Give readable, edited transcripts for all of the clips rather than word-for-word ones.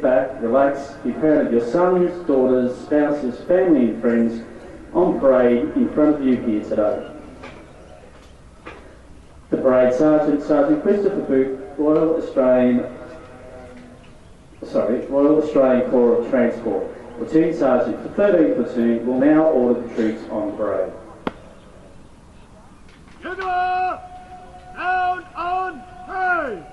back, relax, be proud of your sons, daughters, spouses, family and friends on parade in front of you here today. The Parade Sergeant, Sergeant Christopher Booth, Royal Australian Corps of Transport, Platoon Sergeant for 13th Platoon, will now order the troops on parade. Down on parade!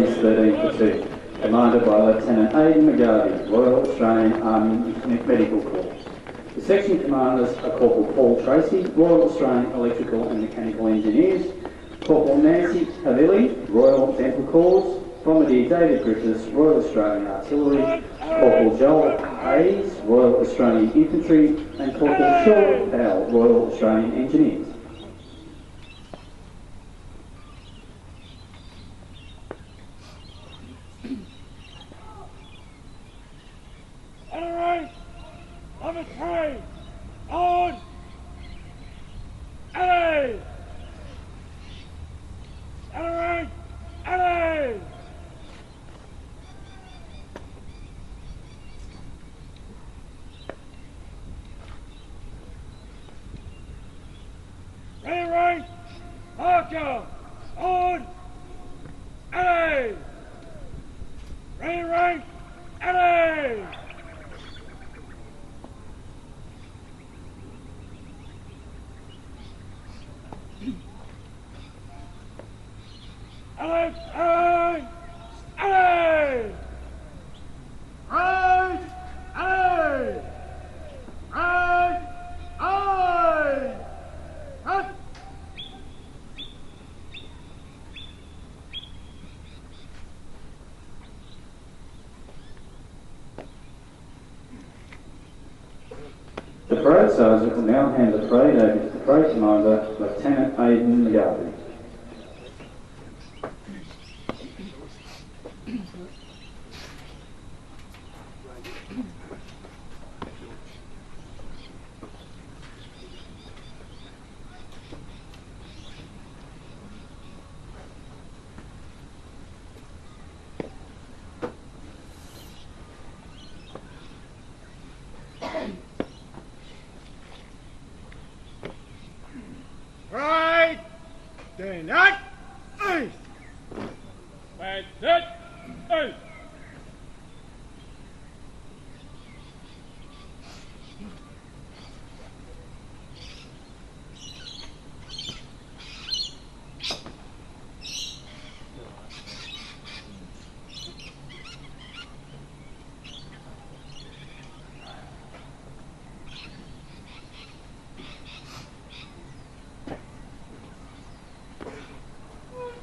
Ladies 13 Platoon, commanded by Lieutenant Aidan McGarvey, Royal Australian Army Medical Corps. The section commanders are Corporal Paul Tracy, Royal Australian Electrical and Mechanical Engineers, Corporal Nancy Havili, Royal Dental Corps, Bombardier David Griffiths, Royal Australian Artillery, Corporal Joel Hayes, Royal Australian Infantry, and Corporal Sean Powell, Royal Australian Engineers. Alright, number 3, on, alley! Alright, alley! Ready, right, marker, on, alley! Ready, right, alley! Alley, alley, alley! Right, alley! Right, alley! Right! The parade sergeant will now hand the parade over to the parade commander, Lieutenant Aidan McGarvey. Right, then that, east. Right, that, east.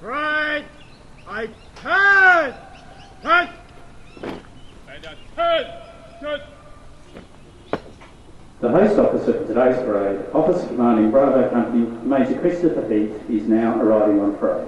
Right, I turn, turn, and a turn. The host officer for today's parade, Officer Commanding Bravo Company, Major Christopher Heath, is now arriving on parade.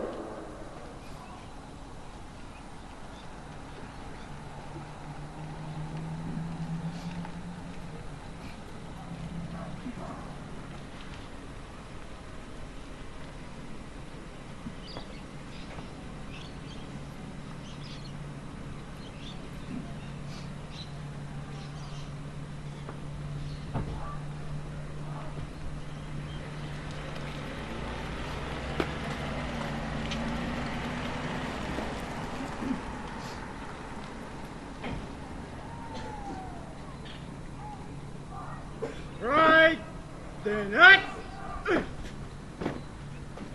Right, then that, east.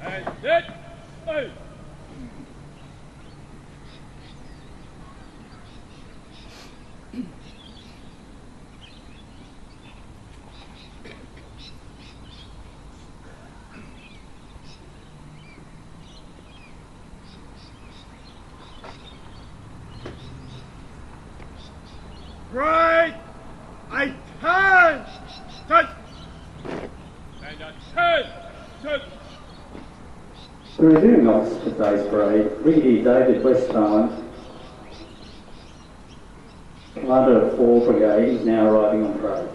And that, east. Right, I turn, turn, and a turn. The reviewing officer for today's parade, Brigadier David Westphalen, Commander of 4 Brigade, is now arriving on parade.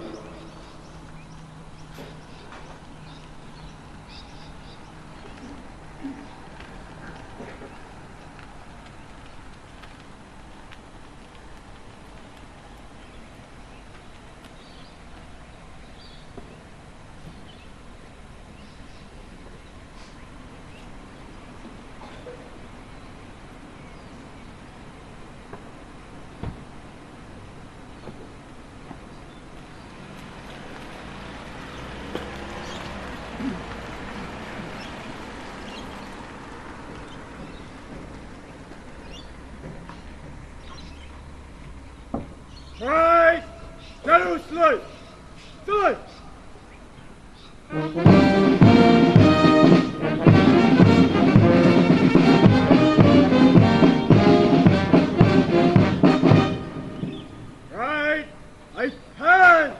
Right. Salut, salute. Salute. Right. Attention.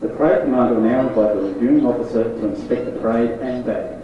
The parade commander will now invite the reviewing officer to inspect the parade and bag.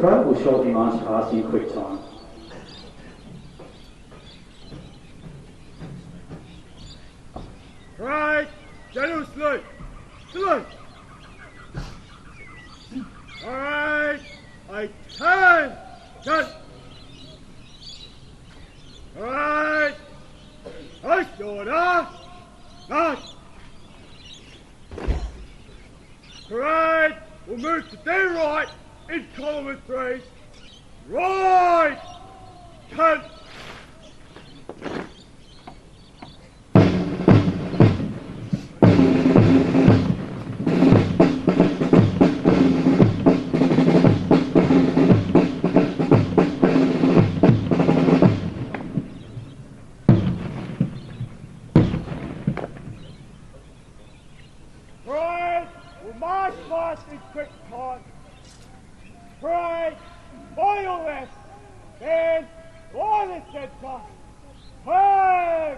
parade will shortly march past in quick time. Parade, general salute. Salute. Parade, attention. Parade, post order. March. Parade will move to their right in column of 3. Right. Cut. Parade will march past in quick time. Parade, final left. Then, line the centre. Hey!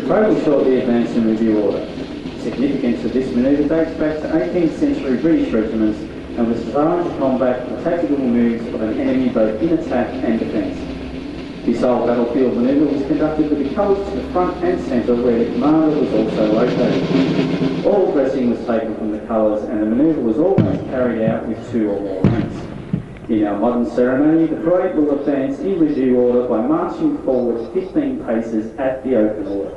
parade will shortly advance in review order. The significance of this manoeuvre dates back to 18th century British regiments and was designed to combat the tactical moves of an enemy both in attack and defence. This old battlefield manoeuvre was conducted with the colours to the front and centre where the commander was also located. All dressing was taken from the colours and the manoeuvre was always carried out with 2 or more ranks. In our modern ceremony, the parade will advance in review order by marching forward 15 paces at the open order.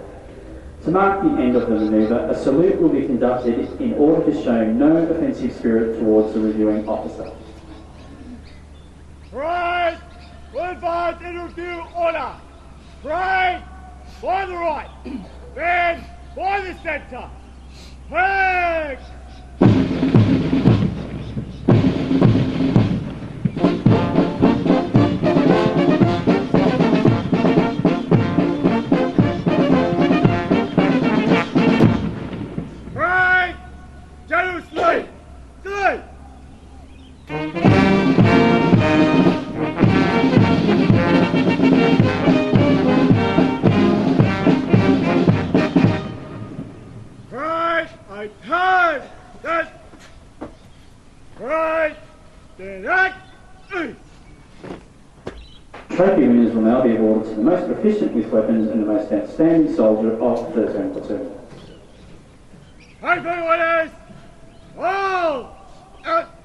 To mark the end of the manoeuvre, a salute will be conducted in order to show no offensive spirit towards the reviewing officer. Parade will advance in review order. Parade by the right, then by the centre. Flag! Parade! General Slade! Slade! Right, I turn that. Right, then that. Trophy winners will now be awarded to the most proficient with weapons and the most outstanding soldier of the 13th platoon. Trophy winners, all out.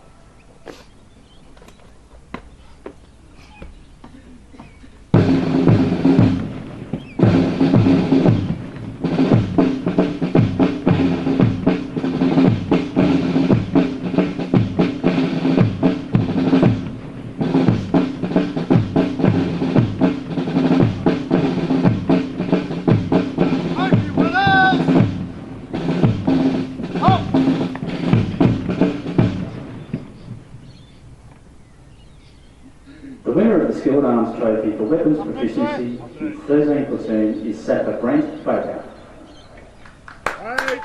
The winner of the Skilled Arms Trophy for weapons proficiency in 13th platoon is Sapper Brent Baker. Right,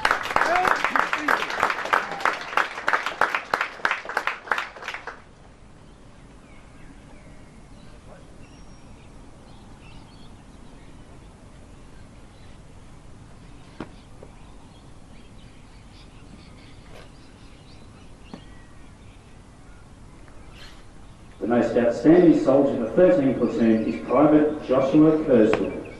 The most outstanding soldier of the 13th platoon is Private Joshua Kerswood.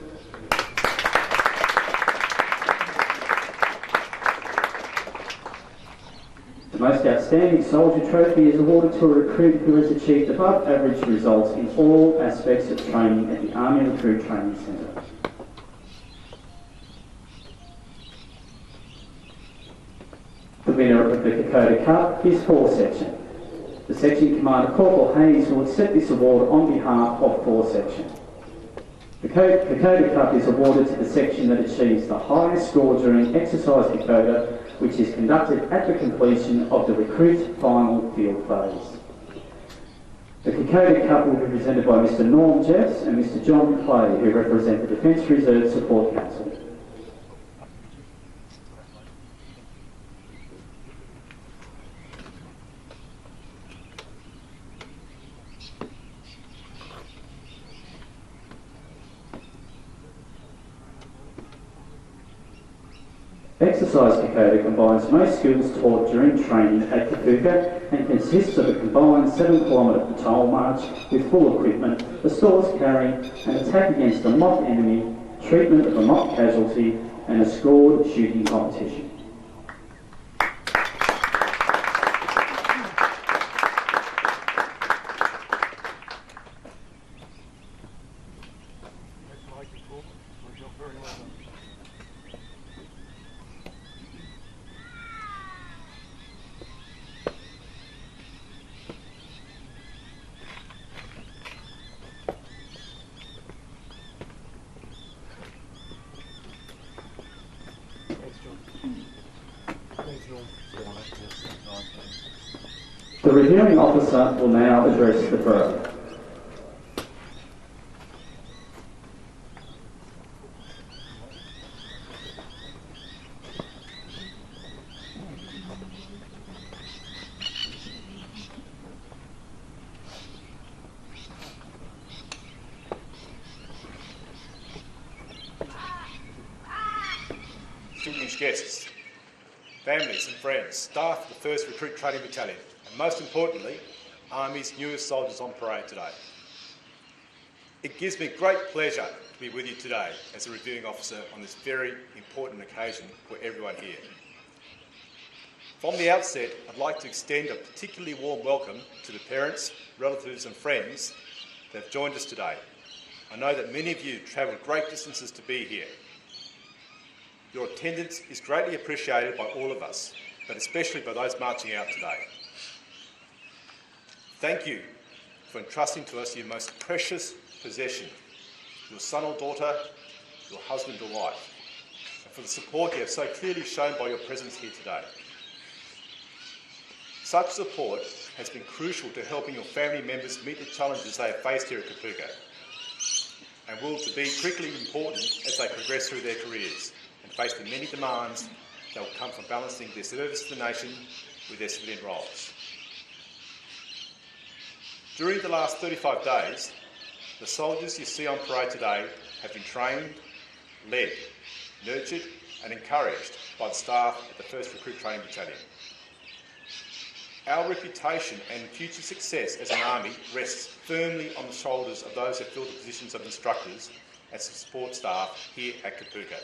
The most outstanding soldier trophy is awarded to a recruit who has achieved above average results in all aspects of training at the Army Recruit Training Centre. The winner of the Kokoda Cup is 4 Section. The Section Commander Corporal Hayes will accept this award on behalf of 4 Section. The Kokoda Cup is awarded to the section that achieves the highest score during Exercise Kokoda, which is conducted at the completion of the recruit final field phase. The Kokoda Cup will be presented by Mr Norm Jeffs and Mr John Clay, who represent the Defence Reserve Support Council. Exercise Kokoda combines most skills taught during training at Kakuka and consists of a combined 7-kilometre patrol march with full equipment, the stores carrying, an attack against a mock enemy, treatment of a mock casualty, and a scored shooting competition. The reviewing officer will now address the parade. guests, families and friends, staff of the 1st Recruit Training Battalion, and most importantly, Army's newest soldiers on parade today. It gives me great pleasure to be with you today as a reviewing officer on this very important occasion for everyone here. From the outset, I'd like to extend a particularly warm welcome to the parents, relatives and friends that have joined us today. I know that many of you travelled great distances to be here. Your attendance is greatly appreciated by all of us, but especially by those marching out today. Thank you for entrusting to us your most precious possession, your son or daughter, your husband or wife, and for the support you have so clearly shown by your presence here today. Such support has been crucial to helping your family members meet the challenges they have faced here at Kapooka, and will to be critically important as they progress through their careers and face the many demands that will come from balancing their service to the nation with their civilian roles. During the last 35 days, the soldiers you see on parade today have been trained, led, nurtured and encouraged by the staff at the 1st Recruit Training Battalion. Our reputation and future success as an army rests firmly on the shoulders of those who fill the positions of instructors and support staff here at Kapooka.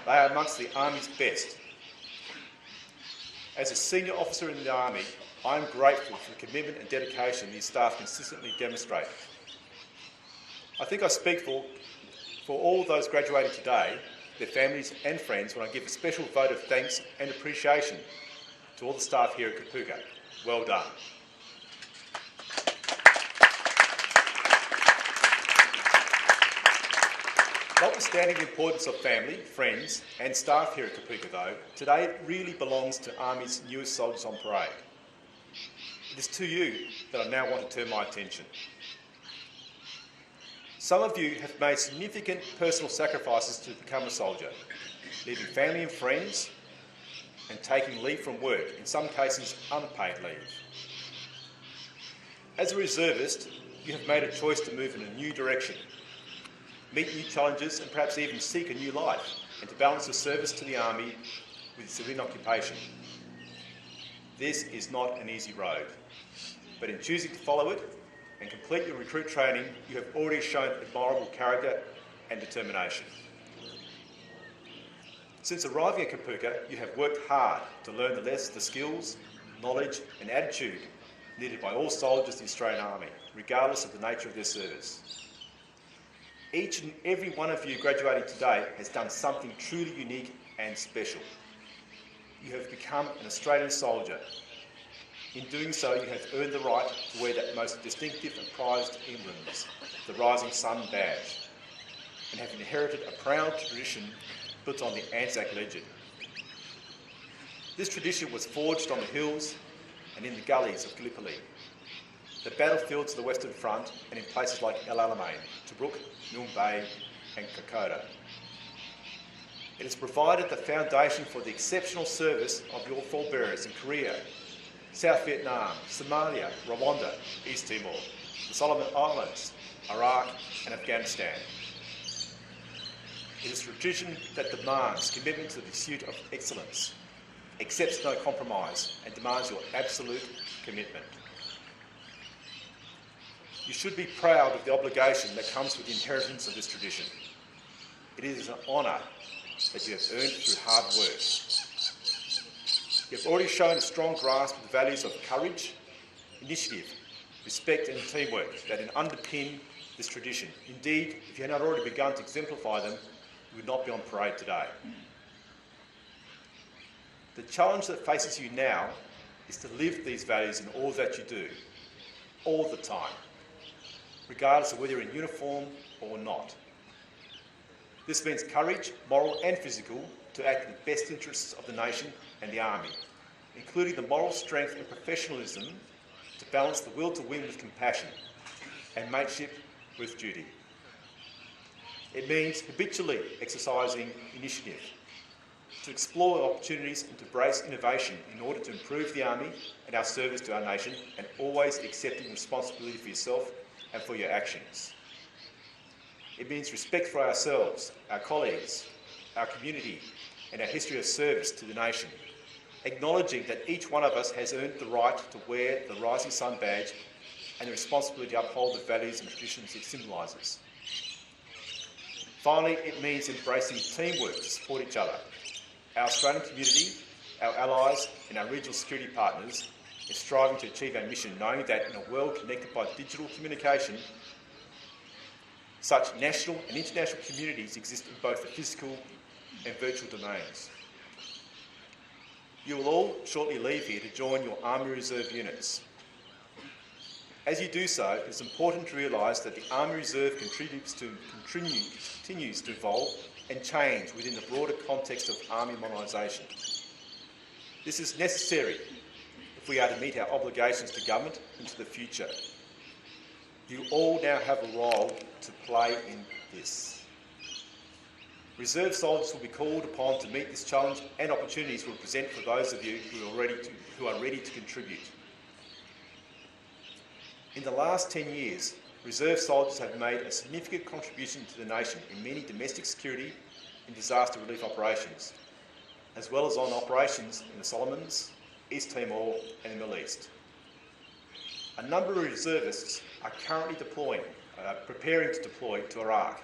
They are amongst the Army's best. As a senior officer in the Army, I am grateful for the commitment and dedication these staff consistently demonstrate. I think I speak for all those graduating today, their families and friends, when I give a special vote of thanks and appreciation to all the staff here at Kapooka. Well done. Notwithstanding the importance of family, friends and staff here at Kapooka though, today really belongs to Army's newest soldiers on parade. It is to you that I now want to turn my attention. Some of you have made significant personal sacrifices to become a soldier, leaving family and friends and taking leave from work, in some cases unpaid leave. As a reservist, you have made a choice to move in a new direction, meet new challenges and perhaps even seek a new life, and to balance the service to the Army with civilian occupation. This is not an easy road, but in choosing to follow it and complete your recruit training, you have already shown admirable character and determination. Since arriving at Kapooka, you have worked hard to learn the skills, knowledge and attitude needed by all soldiers of the Australian Army, regardless of the nature of their service. Each and every one of you graduating today has done something truly unique and special. You have become an Australian soldier. In doing so, you have earned the right to wear that most distinctive and prized emblems, the Rising Sun badge, and have inherited a proud tradition built on the Anzac legend. This tradition was forged on the hills and in the gullies of Gallipoli, the battlefields of the Western Front, and in places like El Alamein, Tobruk, Milne Bay and Kokoda. It has provided the foundation for the exceptional service of your forebearers in Korea, South Vietnam, Somalia, Rwanda, East Timor, the Solomon Islands, Iraq and Afghanistan. It is a tradition that demands commitment to the pursuit of excellence, accepts no compromise and demands your absolute commitment. You should be proud of the obligation that comes with the inheritance of this tradition. It is an honour that you have earned through hard work. You have already shown a strong grasp of the values of courage, initiative, respect and teamwork that underpin this tradition. Indeed, if you had not already begun to exemplify them, you would not be on parade today. The challenge that faces you now is to live these values in all that you do, all the time, regardless of whether you're in uniform or not. This means courage, moral and physical, to act in the best interests of the nation and the Army, including the moral strength and professionalism to balance the will to win with compassion and mateship with duty. It means habitually exercising initiative, to explore opportunities and to embrace innovation in order to improve the Army and our service to our nation, and always accepting responsibility for yourself and for your actions. It means respect for ourselves, our colleagues, our community, and our history of service to the nation, acknowledging that each one of us has earned the right to wear the Rising Sun badge and the responsibility to uphold the values and traditions it symbolises. Finally, it means embracing teamwork to support each other. Our Australian community, our allies and our regional security partners is striving to achieve our mission, knowing that in a world connected by digital communication, such national and international communities exist in both the physical and virtual domains. You will all shortly leave here to join your Army Reserve units. As you do so, it is important to realise that the Army Reserve continues to evolve and change within the broader context of Army modernisation. This is necessary if we are to meet our obligations to government into the future. You all now have a role to play in this. Reserve soldiers will be called upon to meet this challenge, and opportunities will present for those of you who are ready to contribute. In the last 10 years, Reserve soldiers have made a significant contribution to the nation in many domestic security and disaster relief operations, as well as on operations in the Solomons, East Timor and the Middle East. A number of reservists are currently preparing to deploy to Iraq.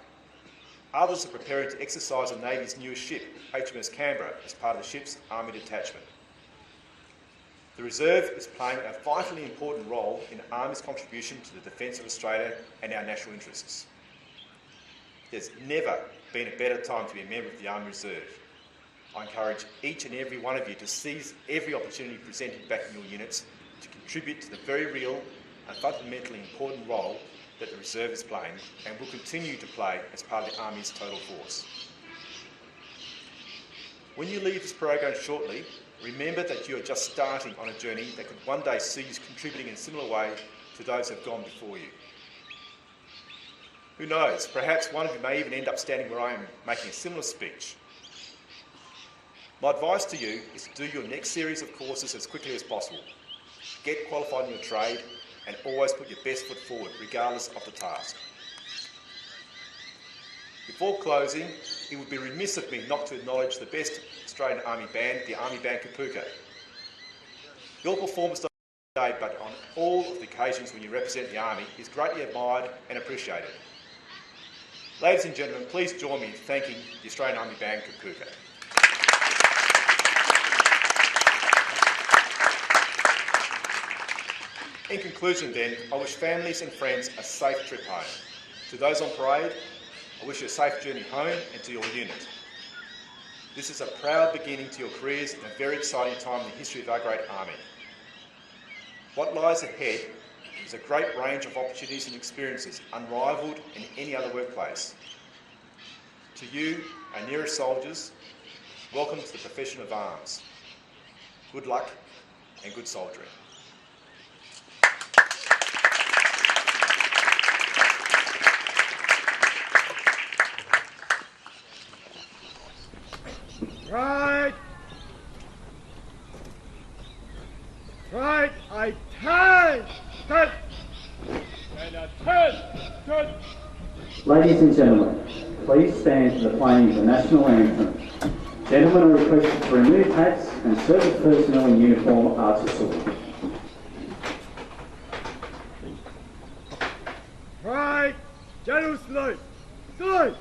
Others are preparing to exercise the Navy's newest ship, HMS Canberra, as part of the ship's Army detachment. The Reserve is playing a vitally important role in the Army's contribution to the defence of Australia and our national interests. There's never been a better time to be a member of the Army Reserve. I encourage each and every one of you to seize every opportunity presented back in your units to contribute to the very real and fundamentally important role that the Reserve is playing and will continue to play as part of the Army's total force. When you leave this program shortly, remember that you are just starting on a journey that could one day see you contributing in a similar way to those who have gone before you. Who knows, perhaps one of you may even end up standing where I am making a similar speech. My advice to you is to do your next series of courses as quickly as possible. Get qualified in your trade and always put your best foot forward, regardless of the task. Before closing, it would be remiss of me not to acknowledge the best Australian Army band, the Army Band Kapooka. Your performance not only today, but on all of the occasions when you represent the Army, is greatly admired and appreciated. Ladies and gentlemen, please join me in thanking the Australian Army Band Kapooka. In conclusion then, I wish families and friends a safe trip home. To those on parade, I wish you a safe journey home and to your unit. This is a proud beginning to your careers and a very exciting time in the history of our great Army. What lies ahead is a great range of opportunities and experiences unrivalled in any other workplace. To you, our nearest soldiers, welcome to the profession of arms. Good luck and good soldiering. Right. Right. I turn. Turn. And a turn. Ladies and gentlemen, please stand for the playing of the national anthem. Gentlemen are requested to remove hats and service personnel in uniform are to salute. Right. General salute. Salute.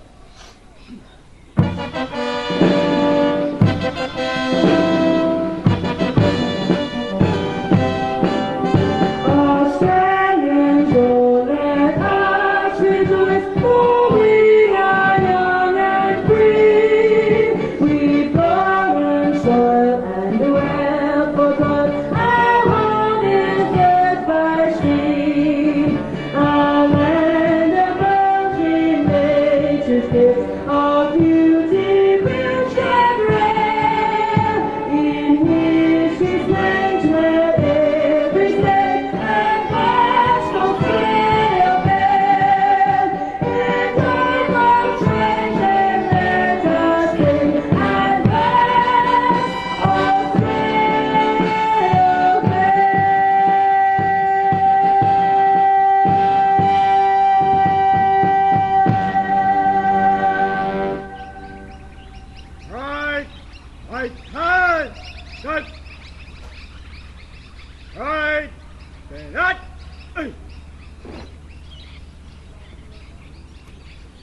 Australians, oh let us rejoice, for we are young and free. We've garnered soil and wealth for God. Our home is blessed by stream. Our land abounds in nature's gifts of beauty, rich and rare. In history's lands where every state and past will still bear. In time of change and let us sing and bless Australia fair.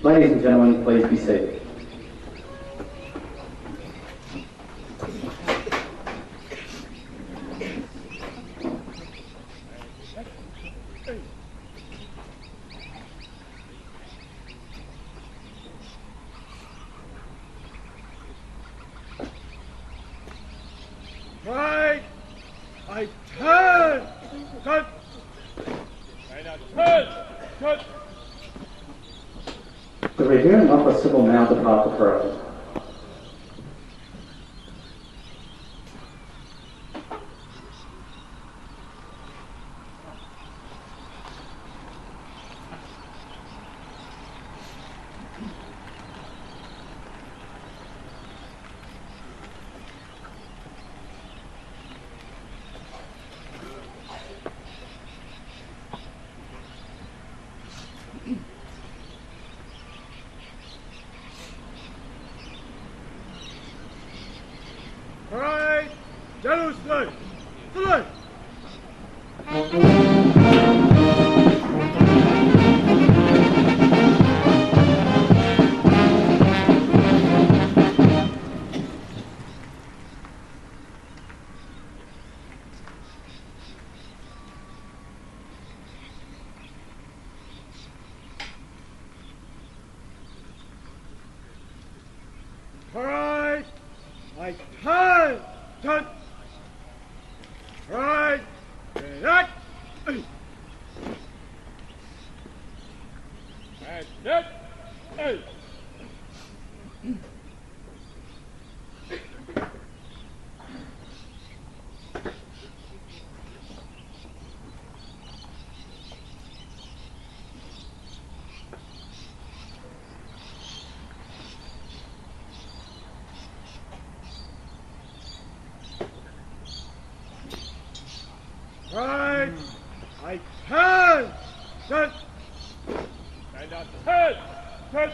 Ladies and gentlemen, please be seated. Right, I turn, cut, and I turn, cut. The Reviewing Officer will now depart the parade. Right, General Salute, salute. Right, I turn, turn. Right, and that. And that. Right, I turn, turn, and I turn, turn.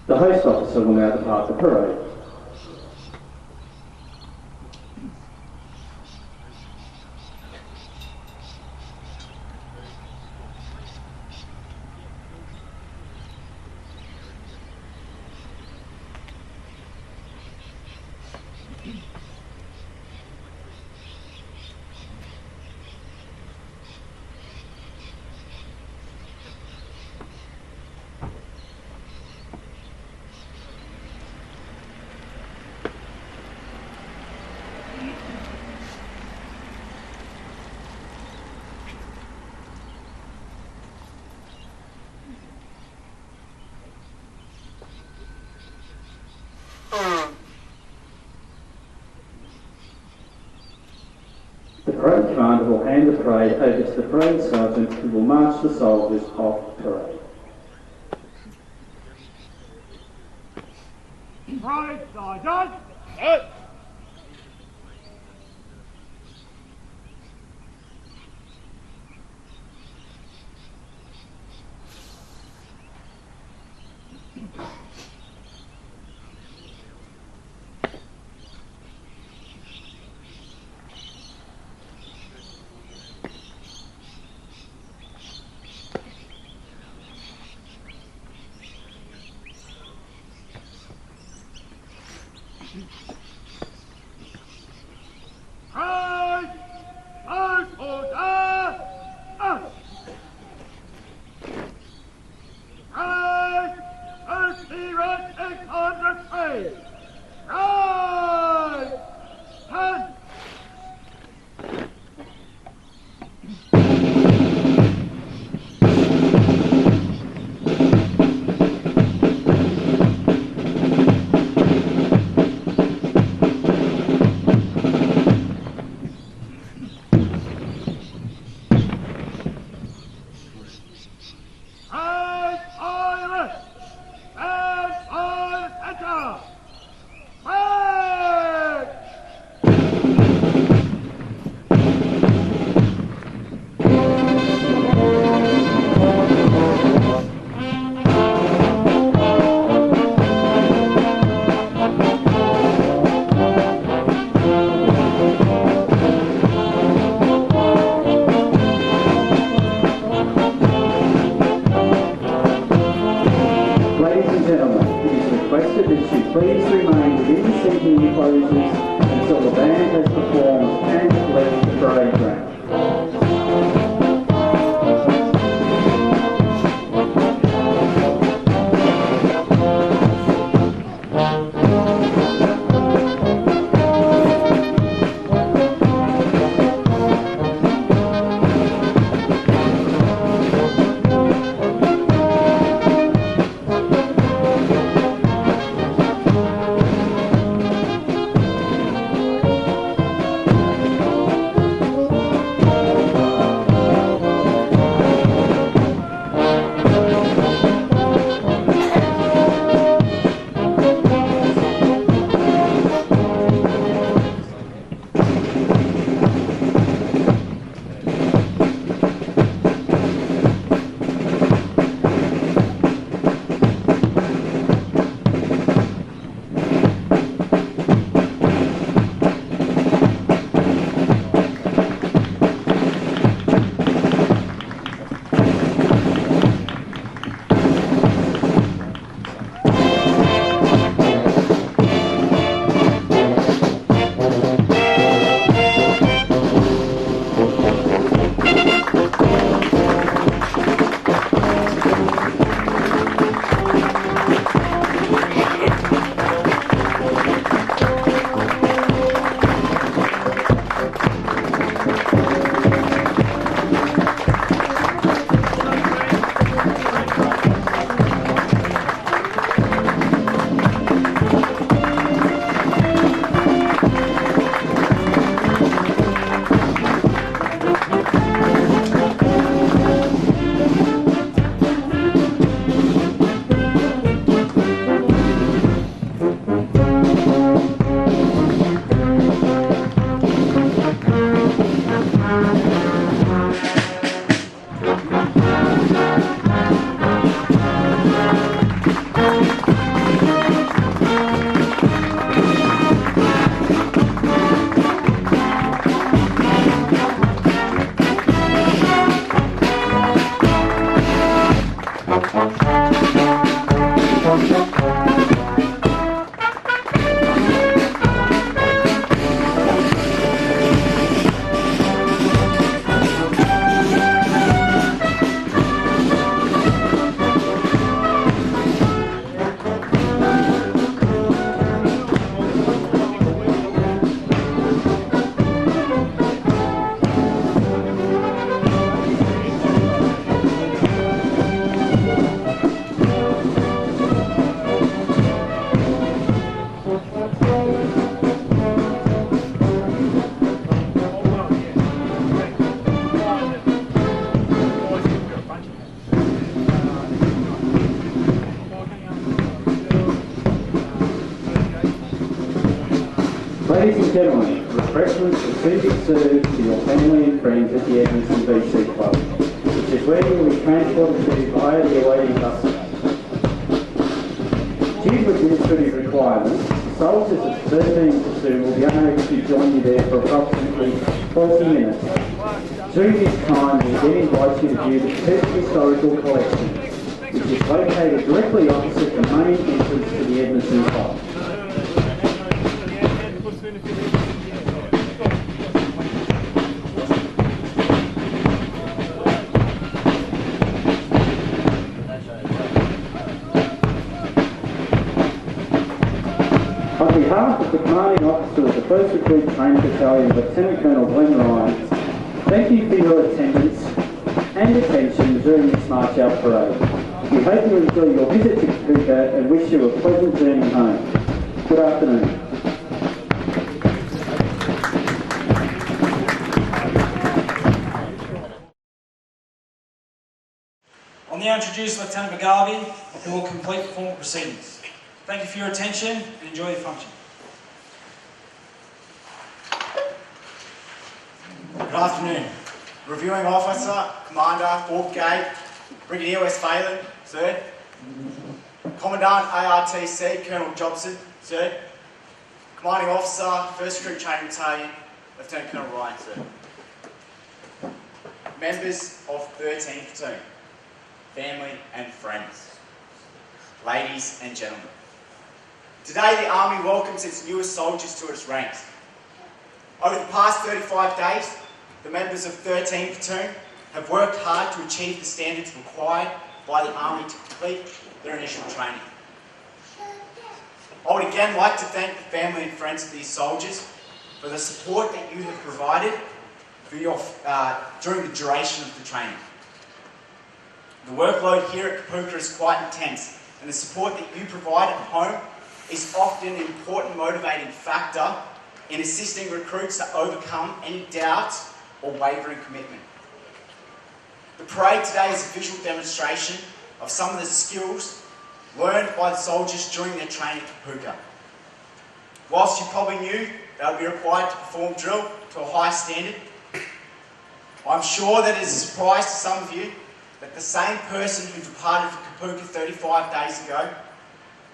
The Host Officer will now depart the parade. The parade commander will hand the parade over to the parade sergeant who will march the soldiers off parade. Right, Sergeant. Hey. Right, first order. Right, first right, 600 feet. Right, 10. please remain within the seating enclosures until the band has performed and left the parade ground. Ladies and gentlemen, refreshments will soon be served to your family and friends at the Edmonton BC Club, which is where you will be transported to via the awaiting buses. Due to administrative requirements, soldiers at 13 platoon will be unable to join you there for approximately 40 minutes. During this time, we then invite you to view the Perth Historical Collection, which is located directly opposite the main entrance to the Edmonton Club. On behalf of the commanding officer of the 1st Recruit Training Battalion, Lieutenant Colonel Glenn Ryan, thank you for your attendance and attention during this March Out Parade. We hope you enjoy your visit to Kapooka and wish you a pleasant journey home. Good afternoon. I'll now introduce Lieutenant McGarvey, who will complete the formal proceedings. Thank you for your attention and enjoy the function. Good afternoon. Reviewing Officer, Commander, Fort Gate, Brigadier West Phelan, sir. Commandant ARTC, Colonel Jobson, sir. Commanding Officer, 1st Recruit Training Battalion, Lieutenant Colonel Ryan, sir. Members of 13th Platoon, family and friends, ladies and gentlemen. Today, the Army welcomes its newest soldiers to its ranks. Over the past 35 days, the members of 13 Platoon have worked hard to achieve the standards required by the Army to complete their initial training. I would again like to thank the family and friends of these soldiers for the support that you have provided for during the duration of the training. The workload here at Kapooka is quite intense, and the support that you provide at home is often an important motivating factor in assisting recruits to overcome any doubts or wavering commitment. The parade today is a visual demonstration of some of the skills learned by the soldiers during their training at Kapooka. Whilst you probably knew they would be required to perform drill to a high standard, I'm sure that it is a surprise to some of you that the same person who departed for Kapooka 35 days ago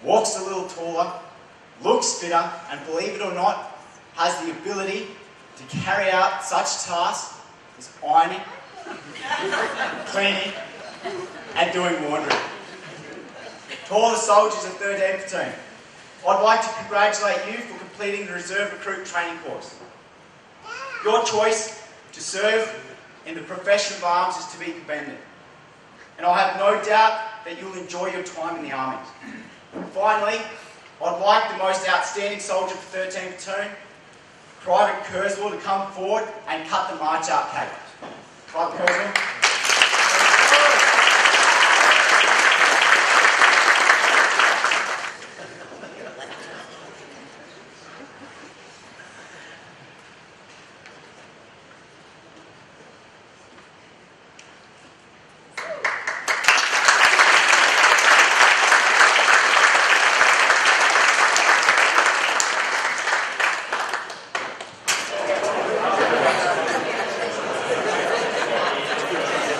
walks a little taller, looks fitter, and believe it or not, has the ability to carry out such tasks as ironing, cleaning, and doing laundry. To all the soldiers of 13 Platoon, I'd like to congratulate you for completing the Reserve Recruit Training course. Your choice to serve in the profession of arms is to be commended, and I have no doubt that you'll enjoy your time in the Army. Finally, I'd like the most outstanding soldier for 13 Platoon, Private Kurzweil, to come forward and cut the march out cake. Private Kurzweil.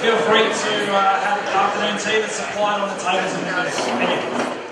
Feel free to have the afternoon tea that's supplied on the tables in the middle. Thank you.